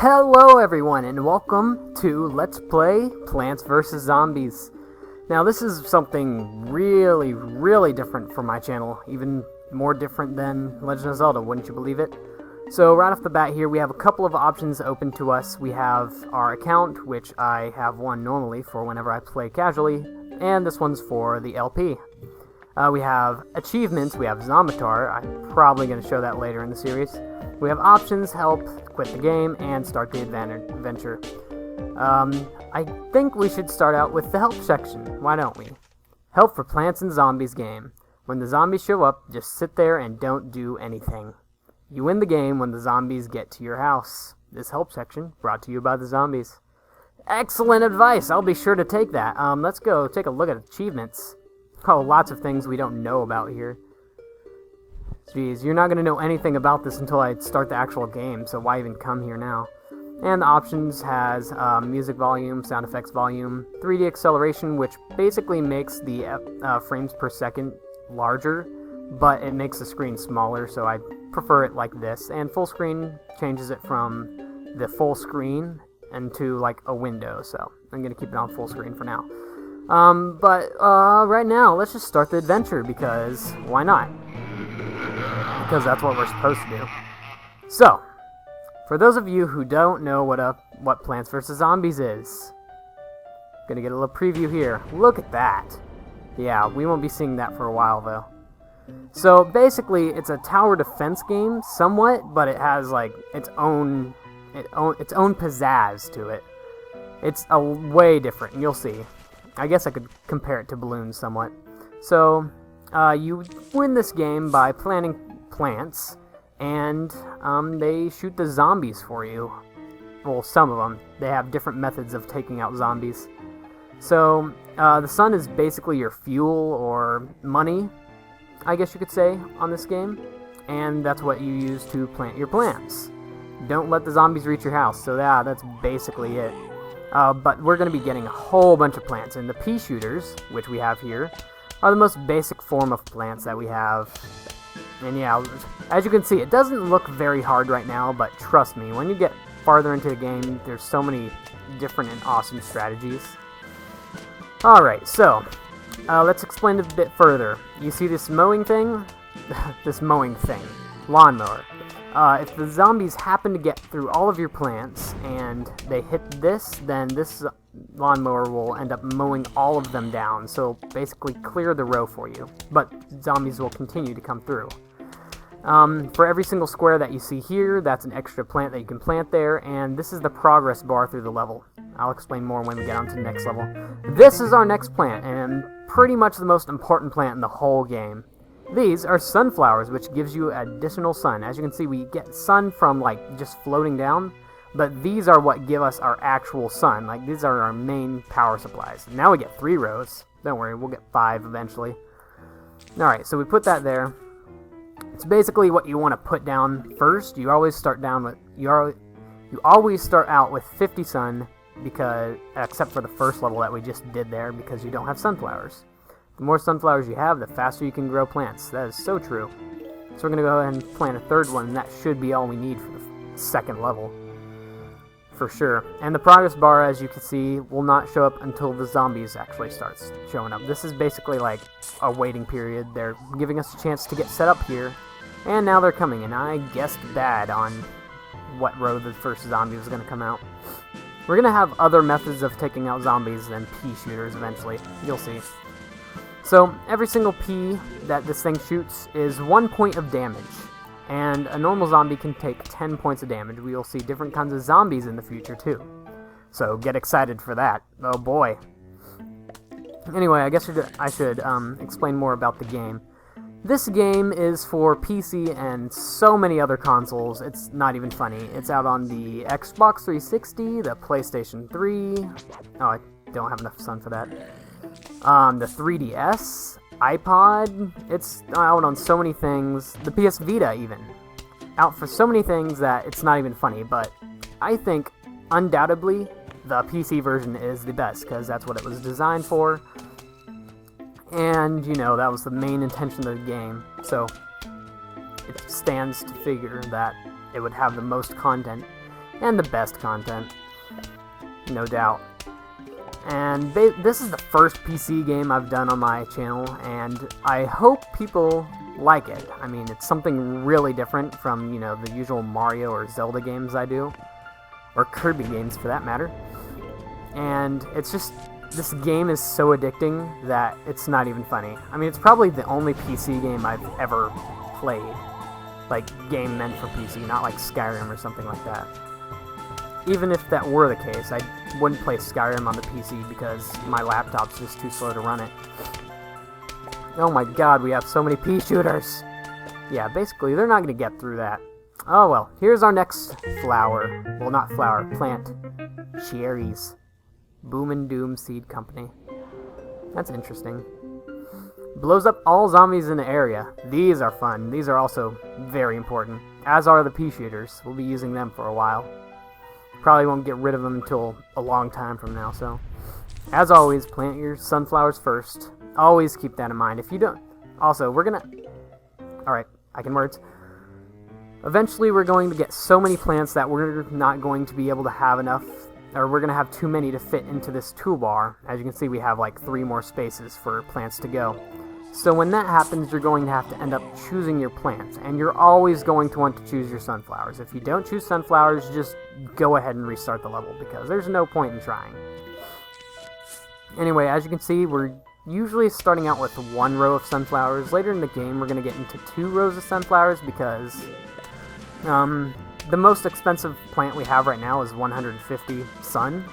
Hello everyone and welcome to Let's Play Plants vs. Zombies. Now this is something really different for my channel, even more different than Legend of Zelda, wouldn't you believe it? So right off the bat here we have a couple of options open to us. We have our account, which I have one normally for whenever I play casually, and this one's for the LP. We have achievements, we have Zombitar, I'm probably going to show that later in the series. We have options, help, quit the game, and start the adventure. I think we should start out with the help section, why don't we? Help for Plants and Zombies game. When the zombies show up, just sit there and don't do anything. You win the game when the zombies get to your house. This help section, brought to you by the zombies. Excellent advice, I'll be sure to take that. Let's go take a look at achievements. Oh, lots of things we don't know about here. Jeez, you're not going to know anything about this until I start the actual game, so why even come here now? And the options has music volume, sound effects volume, 3D acceleration, which basically makes the frames per second larger, but it makes the screen smaller, so I prefer it like this. And full screen changes it from the full screen into like a window, so I'm going to keep it on full screen for now. Right now, let's just start the adventure, because why not? Because that's what we're supposed to do. So, for those of you who don't know what Plants vs. Zombies is, gonna get a little preview here. Look at that. Yeah, we won't be seeing that for a while, though. So, basically, it's a tower defense game, somewhat, but it has, like, its own pizzazz to it. It's way different, and you'll see. I guess I could compare it to balloons somewhat. So, you win this game by planting plants, and they shoot the zombies for you. Well, some of them. They have different methods of taking out zombies. So, the sun is basically your fuel or money, I guess you could say, on this game. And that's what you use to plant your plants. Don't let the zombies reach your house. So yeah, that's basically it. But we're going to be getting a whole bunch of plants, and the pea shooters, which we have here, are the most basic form of plants that we have. And yeah, as you can see, it doesn't look very hard right now, but trust me, when you get farther into the game, there's so many different and awesome strategies. Alright, so, let's explain it a bit further. You see this mowing thing? Lawnmower. If the zombies happen to get through all of your plants and they hit this, then this lawnmower will end up mowing all of them down, so basically clear the row for you. But zombies will continue to come through. For every single square that you see here, that's an extra plant that you can plant there, and this is the progress bar through the level. I'll explain more when we get on to the next level. This is our next plant, and pretty much the most important plant in the whole game. These are sunflowers, which gives you additional sun. As you can see, we get sun from, like, just floating down, but these are what give us our actual sun. Like, these are our main power supplies. Now we get 3 rows. Don't worry, we'll get 5 eventually. Alright, so we put that there. It's basically what you want to put down first. You always start down with, you always start out with 50 sun, because, except for the first level that we just did there, because you don't have sunflowers. The more sunflowers you have, the faster you can grow plants. That is so true. So we're going to go ahead and plant a third one, and that should be all we need for the second level. For sure. And the progress bar, as you can see, will not show up until the zombies actually starts showing up. This is basically like a waiting period. They're giving us a chance to get set up here, and now they're coming, and I guessed bad on what row the first zombie was going to come out. We're going to have other methods of taking out zombies than pea shooters eventually. You'll see. So, every single pea that this thing shoots is 1 point of damage, and a normal zombie can take 10 points of damage. We will see different kinds of zombies in the future, too. So, get excited for that. Oh boy. Anyway, I guess I should explain more about the game. This game is for PC and so many other consoles, it's not even funny. It's out on the Xbox 360, the PlayStation 3... Oh, I don't have enough sun for that. The 3DS, iPod, it's out on so many things, the PS Vita even, out for so many things that it's not even funny, but I think, undoubtedly, the PC version is the best, because that's what it was designed for, and, you know, that was the main intention of the game, so it stands to figure that it would have the most content. and the best content, no doubt. And this is the first PC game I've done on my channel, and I hope people like it. I mean, it's something really different from, you know, the usual Mario or Zelda games I do, or Kirby games for that matter. And it's just, this game is so addicting that it's not even funny. I mean, it's probably the only PC game I've ever played. Like, game meant for PC, not like Skyrim or something like that. Even if that were the case, I wouldn't play Skyrim on the PC because my laptop's just too slow to run it. Oh my god, we have so many pea shooters! Yeah, basically, they're not going to get through that. Oh well, here's our next flower. Well, not flower, plant. Cherries. Boom and Doom Seed Company. That's interesting. Blows up all zombies in the area. These are fun. These are also very important. As are the pea shooters. We'll be using them for a while. Probably won't get rid of them until a long time from now, so. As always, plant your sunflowers first. Always keep that in mind. If you don't... Also, we're gonna... Alright, I can words. Eventually, we're going to get so many plants that we're not going to be able to have enough, or we're going to have too many to fit into this toolbar. As you can see, we have like 3 more spaces for plants to go. So when that happens, you're going to have to end up choosing your plants, and you're always going to want to choose your sunflowers. If you don't choose sunflowers, just go ahead and restart the level, because there's no point in trying. Anyway, as you can see, we're usually starting out with 1 row of sunflowers. Later in the game, we're going to get into 2 rows of sunflowers, because the most expensive plant we have right now is 150 sun,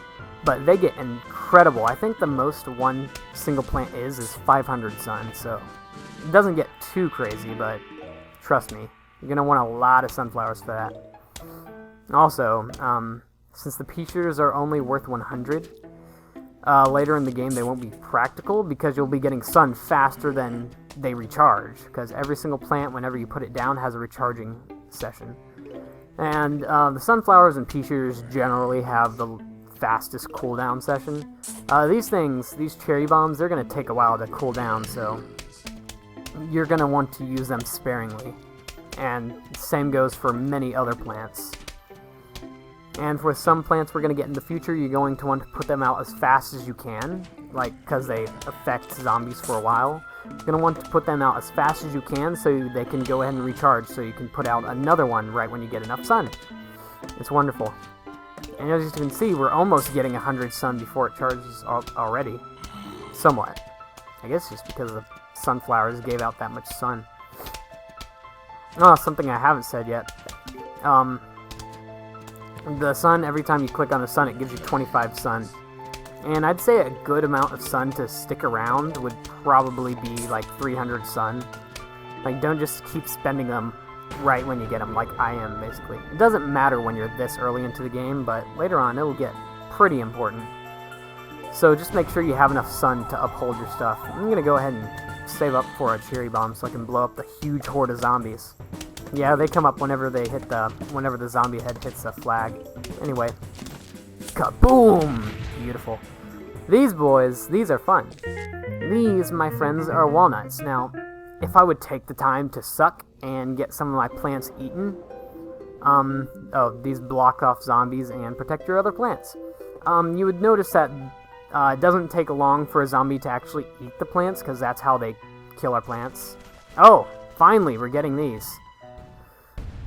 but they get incredible. I think the most one single plant is 500 sun, so it doesn't get too crazy, but trust me, you're going to want a lot of sunflowers for that. Also, since the pea shooters are only worth 100, later in the game they won't be practical because you'll be getting sun faster than they recharge, because every single plant, whenever you put it down, has a recharging session. And the sunflowers and pea shooters generally have the fastest cooldown session. These cherry bombs, they're going to take a while to cool down, so you're going to want to use them sparingly. And same goes for many other plants. And for some plants we're going to get in the future, you're going to want to put them out as fast as you can, like, because they affect zombies for a while. You're going to want to put them out as fast as you can so they can go ahead and recharge, so you can put out another one right when you get enough sun. It's wonderful. And as you can see, we're almost getting 100 sun before it charges already. Somewhat. I guess just because the sunflowers gave out that much sun. Oh, something I haven't said yet. The sun, every time you click on the sun, it gives you 25 sun. And I'd say a good amount of sun to stick around would probably be like 300 sun. Like, don't just keep spending them right when you get them, like I am, basically. It doesn't matter when you're this early into the game, but later on it'll get pretty important. So just make sure you have enough sun to uphold your stuff. I'm going to go ahead and save up for a cherry bomb so I can blow up the huge horde of zombies. Yeah, they come up whenever whenever the zombie head hits a flag. Anyway. Kaboom! Beautiful. These boys, these are fun. These, my friends, are walnuts. Now, if I would take the time to suck and get some of my plants eaten, these block off zombies and protect your other plants. You would notice that it doesn't take long for a zombie to actually eat the plants, because that's how they kill our plants. Oh, finally, we're getting these.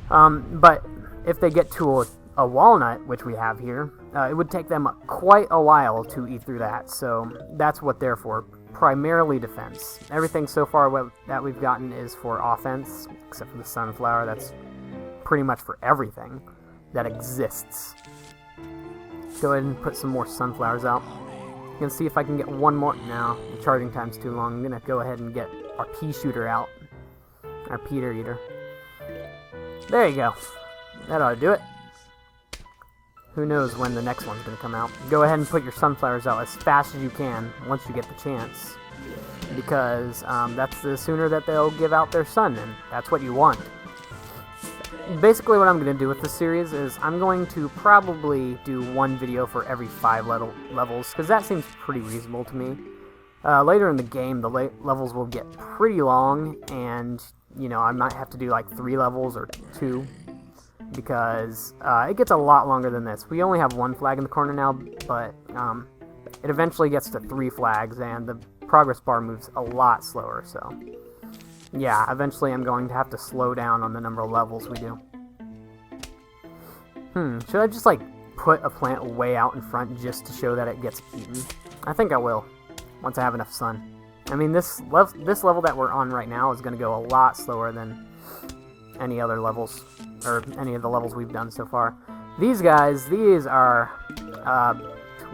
But if they get to a walnut, which we have here, it would take them quite a while to eat through that, so that's what they're for. Primarily defense. Everything so far that we've gotten is for offense, except for the sunflower. That's pretty much for everything that exists. Go ahead and put some more sunflowers out. You can see if I can get one more. No, the charging time's too long. I'm gonna go ahead and get our pea shooter out. Our Peter Eater. There you go. That ought to do it. Who knows when the next one's going to come out. Go ahead and put your sunflowers out as fast as you can once you get the chance. Because that's the sooner that they'll give out their sun, and that's what you want. Basically what I'm going to do with this series is I'm going to probably do 1 video for every 5 levels, because that seems pretty reasonable to me. Later in the game, the levels will get pretty long, and, you know, I might have to do like 3 levels or 2. because it gets a lot longer than this. We only have 1 flag in the corner now, but it eventually gets to 3 flags, and the progress bar moves a lot slower, so yeah, eventually I'm going to have to slow down on the number of levels we do. Should I just, like, put a plant way out in front just to show that it gets eaten? I think I will, once I have enough sun. I mean, this level that we're on right now is going to go a lot slower than any other levels, or any of the levels we've done so far. These guys, these are,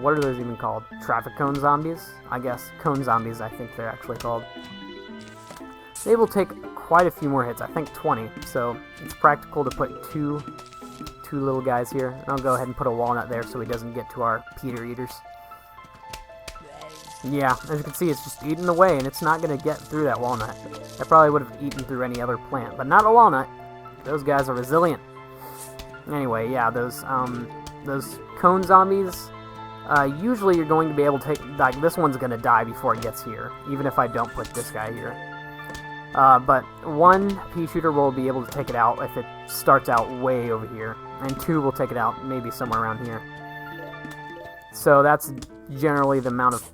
what are those even called? Traffic cone zombies? I guess. Cone zombies, I think they're actually called. They will take quite a few more hits, I think 20, so it's practical to put two little guys here. And I'll go ahead and put a walnut there so he doesn't get to our Peter eaters. Yeah, as you can see, it's just eating away, and it's not going to get through that walnut. It probably would have eaten through any other plant, but not a walnut. Those guys are resilient. Anyway, yeah, those cone zombies, usually you're going to be able to take, like, this one's going to die before it gets here, even if I don't put this guy here. But 1 pea shooter will be able to take it out if it starts out way over here, and 2 will take it out maybe somewhere around here. So that's generally the amount of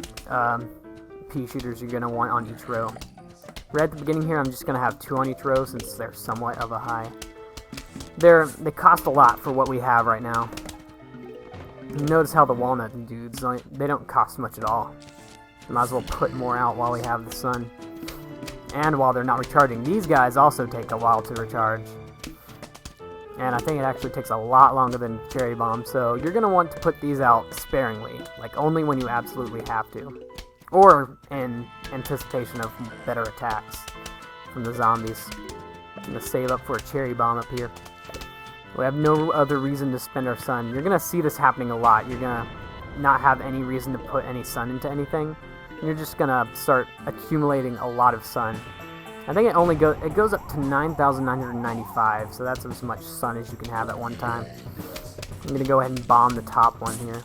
pea shooters you're going to want on each row. Right at the beginning here, I'm just going to have 2 on each row since they're somewhat of a high. They cost a lot for what we have right now. Notice how the walnut dudes, they don't cost much at all. Might as well put more out while we have the sun. And while they're not recharging. These guys also take a while to recharge. And I think it actually takes a lot longer than cherry bomb, so you're going to want to put these out sparingly, like only when you absolutely have to. Or in anticipation of better attacks from the zombies. I'm going to save up for a cherry bomb up here. We have no other reason to spend our sun. You're going to see this happening a lot. You're going to not have any reason to put any sun into anything. You're just going to start accumulating a lot of sun. I think it goes up to 9,995, so that's as much sun as you can have at one time. I'm going to go ahead and bomb the top one here,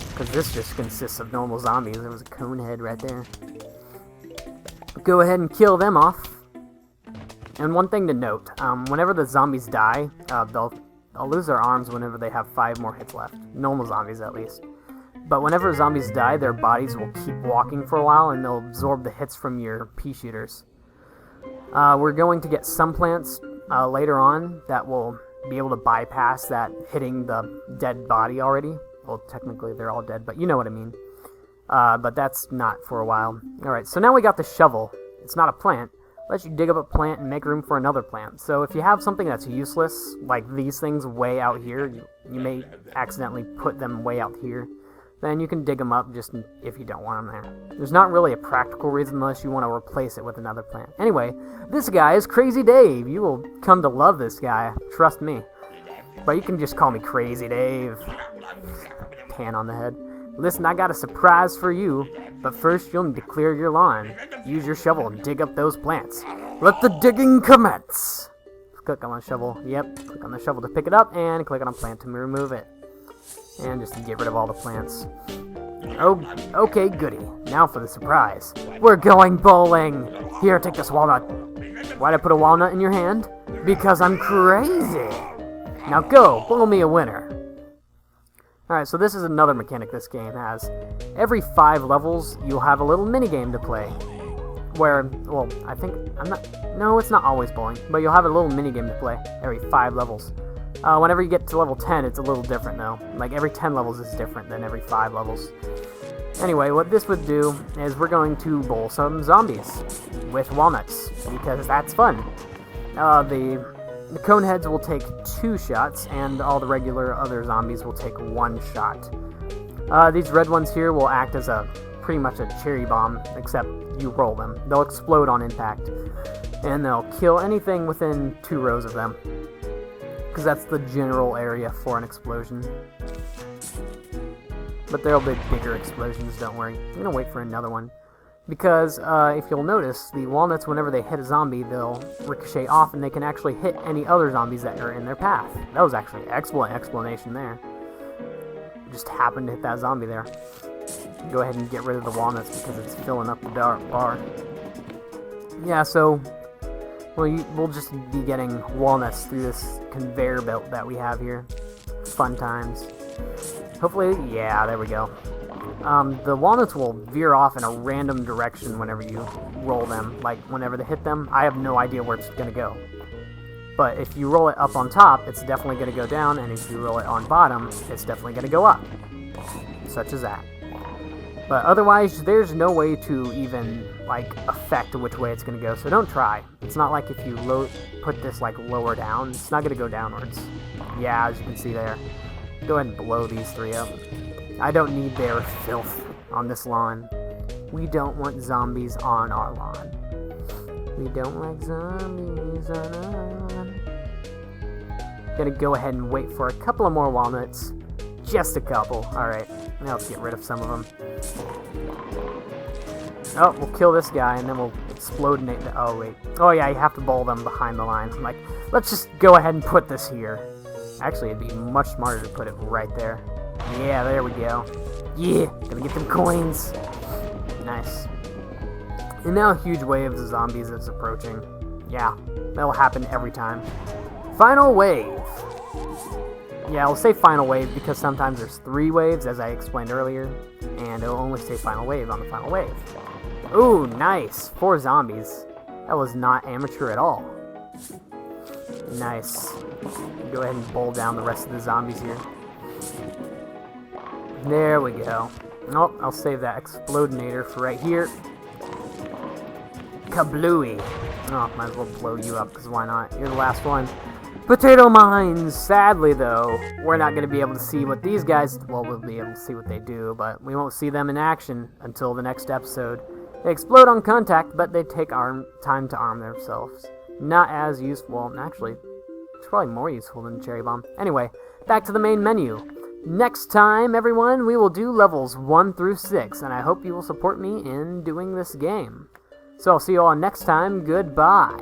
because this just consists of normal zombies. There was a cone head right there. Go ahead and kill them off. And one thing to note, whenever the zombies die, they'll lose their arms whenever they have 5 more hits left. Normal zombies, at least. But whenever zombies die, their bodies will keep walking for a while, and they'll absorb the hits from your pea shooters. We're going to get some plants later on that will be able to bypass that hitting the dead body already. Well, technically they're all dead, but you know what I mean. But that's not for a while. Alright, so now we got the shovel. It's not a plant. It lets you dig up a plant and make room for another plant. So if you have something that's useless, like these things way out here, you may accidentally put them way out here. Then you can dig them up just if you don't want them there. There's not really a practical reason unless you want to replace it with another plant. Anyway, this guy is Crazy Dave. You will come to love this guy. Trust me. But you can just call me Crazy Dave. Pan on the head. Listen, I got a surprise for you. But first, you'll need to clear your lawn. Use your shovel and dig up those plants. Let the digging commence. Click on the shovel. Yep. Click on the shovel to pick it up and click on a plant to remove it. And just to get rid of all the plants. Oh, okay, goody. Now for the surprise. We're going bowling! Here, take this walnut. Why'd I put a walnut in your hand? Because I'm crazy! Now go, bowl me a winner. Alright, so this is another mechanic this game has. Every 5 levels, you'll have a little minigame to play. Where, well, no, it's not always bowling, but you'll have a little minigame to play every 5 levels. Whenever you get to level 10, it's a little different, though. Like, every 10 levels is different than every 5 levels. Anyway, what this would do is we're going to bowl some zombies with walnuts, because that's fun. The cone heads will take 2 shots, and all the regular other zombies will take 1 shot. These red ones here will act as pretty much a cherry bomb, except you roll them. They'll explode on impact, and they'll kill anything within 2 rows of them. Because that's the general area for an explosion. But there'll be bigger explosions, don't worry. I'm going to wait for another one. Because, if you'll notice, the walnuts, whenever they hit a zombie, they'll ricochet off, and they can actually hit any other zombies that are in their path. That was actually an excellent explanation there. Just happened to hit that zombie there. Go ahead and get rid of the walnuts because it's filling up the bar. Yeah, so we'll just be getting walnuts through this conveyor belt that we have here. Fun times. Hopefully, yeah, there we go. The walnuts will veer off in a random direction whenever you roll them. Like, whenever they hit them, I have no idea where it's going to go. But if you roll it up on top, it's definitely going to go down, and if you roll it on bottom, it's definitely going to go up. Such as that. But otherwise, there's no way to even, like, affect which way it's going to go, so don't try. It's not like if you put this, like, lower down, it's not going to go downwards. Yeah, as you can see there. Go ahead and blow these 3 up. I don't need their filth on this lawn. We don't want zombies on our lawn. We don't like zombies on our lawn. Gonna go ahead and wait for a couple of more walnuts. Just a couple. Alright, now let's get rid of some of them. Oh, we'll kill this guy and then we'll explode. Oh, wait. Oh, yeah, you have to bowl them behind the line. I'm like, let's just go ahead and put this here. Actually, it'd be much smarter to put it right there. Yeah, there we go. Yeah, gonna get them coins. Nice. And now a huge wave of zombies is approaching. Yeah, that'll happen every time. Final wave. Yeah, I'll say final wave because sometimes there's 3 waves, as I explained earlier, and it'll only say final wave on the final wave. Ooh, nice. 4 zombies. That was not amateur at all. Nice. Go ahead and bowl down the rest of the zombies here. There we go. Nope, I'll save that explodinator for right here. Kablooey. Oh, might as well blow you up, because why not? You're the last one. Potato mines! Sadly, though, we're not going to be able to see what these guys... Well, we'll be able to see what they do, but we won't see them in action until the next episode. They explode on contact, but they take time to arm themselves. Not as useful. Well, actually, it's probably more useful than Cherry Bomb. Anyway, back to the main menu. Next time, everyone, we will do levels 1 through 6, and I hope you will support me in doing this game. So I'll see you all next time. Goodbye.